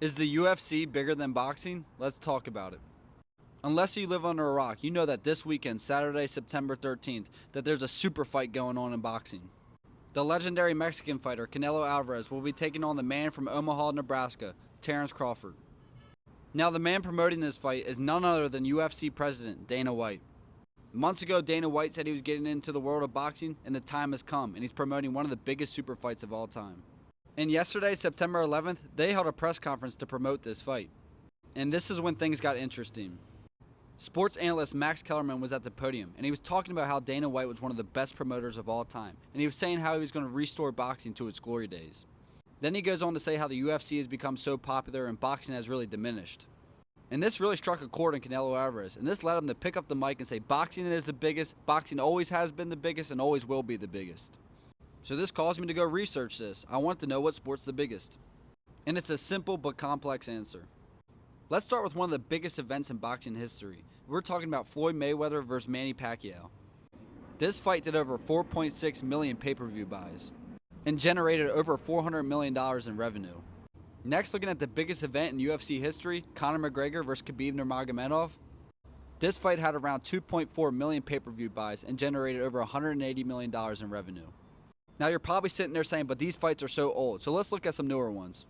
Is the UFC bigger than boxing? Let's talk about it. Unless you live under a rock, you know that this weekend, Saturday, September 13th, that there's a super fight going on in boxing. The legendary Mexican fighter Canelo Alvarez will be taking on the man from Omaha, Nebraska, Terrence Crawford. Now, the man promoting this fight is none other than UFC president Dana White. Months ago, Dana White said he was getting into the world of boxing, and the time has come, and he's promoting one of the biggest super fights of all time. And yesterday, September 11th, they held a press conference to promote this fight. And this is when things got interesting. Sports analyst Max Kellerman was at the podium, and he was talking about how Dana White was one of the best promoters of all time, and he was saying how he was going to restore boxing to its glory days. Then he goes on to say how the UFC has become so popular and boxing has really diminished. And this really struck a chord in Canelo Alvarez, and this led him to pick up the mic and say boxing is the biggest, boxing always has been the biggest, and always will be the biggest. So this caused me to go research this. I want to know what sport's the biggest. And it's a simple but complex answer. Let's start with one of the biggest events in boxing history. We're talking about Floyd Mayweather versus Manny Pacquiao. This fight did over 4.6 million pay-per-view buys and generated over $400 million in revenue. Next, looking at the biggest event in UFC history, Conor McGregor versus Khabib Nurmagomedov. This fight had around 2.4 million pay-per-view buys and generated over $180 million in revenue. Now you're probably sitting there saying, but these fights are so old, so let's look at some newer ones.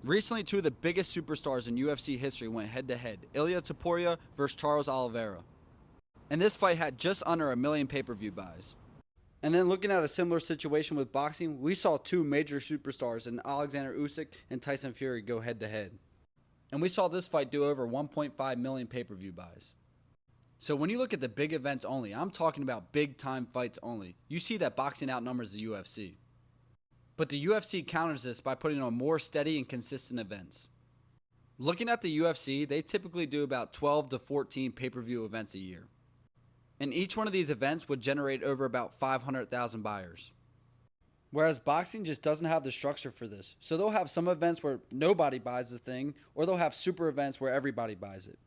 Recently, two of the biggest superstars in UFC history went head-to-head, Ilia Topuria versus Charles Oliveira. And this fight had just under a million pay-per-view buys. And then looking at a similar situation with boxing, we saw two major superstars in Alexander Usyk and Tyson Fury go head-to-head. And we saw this fight do over 1.5 million pay-per-view buys. So when you look at the big events only, I'm talking about big-time fights only, you see that boxing outnumbers the UFC. But the UFC counters this by putting on more steady and consistent events. Looking at the UFC, they typically do about 12 to 14 pay-per-view events a year. And each one of these events would generate over about 500,000 buyers. Whereas boxing just doesn't have the structure for this. So they'll have some events where nobody buys the thing, or they'll have super events where everybody buys it.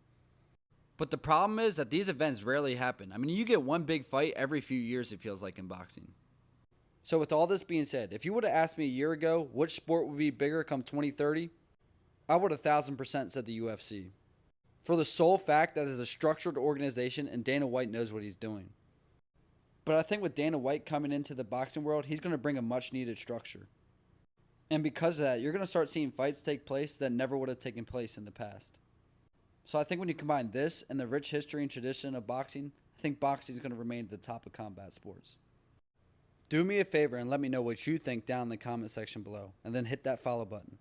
But the problem is that these events rarely happen. I mean, you get one big fight every few years, it feels like, in boxing. So with all this being said, if you would have asked me a year ago which sport would be bigger come 2030, I would 1,000% said the UFC. For the sole fact that it's a structured organization and Dana White knows what he's doing. But I think with Dana White coming into the boxing world, he's going to bring a much needed structure. And because of that, you're going to start seeing fights take place that never would have taken place in the past. So I think when you combine this and the rich history and tradition of boxing, I think boxing is going to remain at the top of combat sports. Do me a favor and let me know what you think down in the comment section below, and then hit that follow button.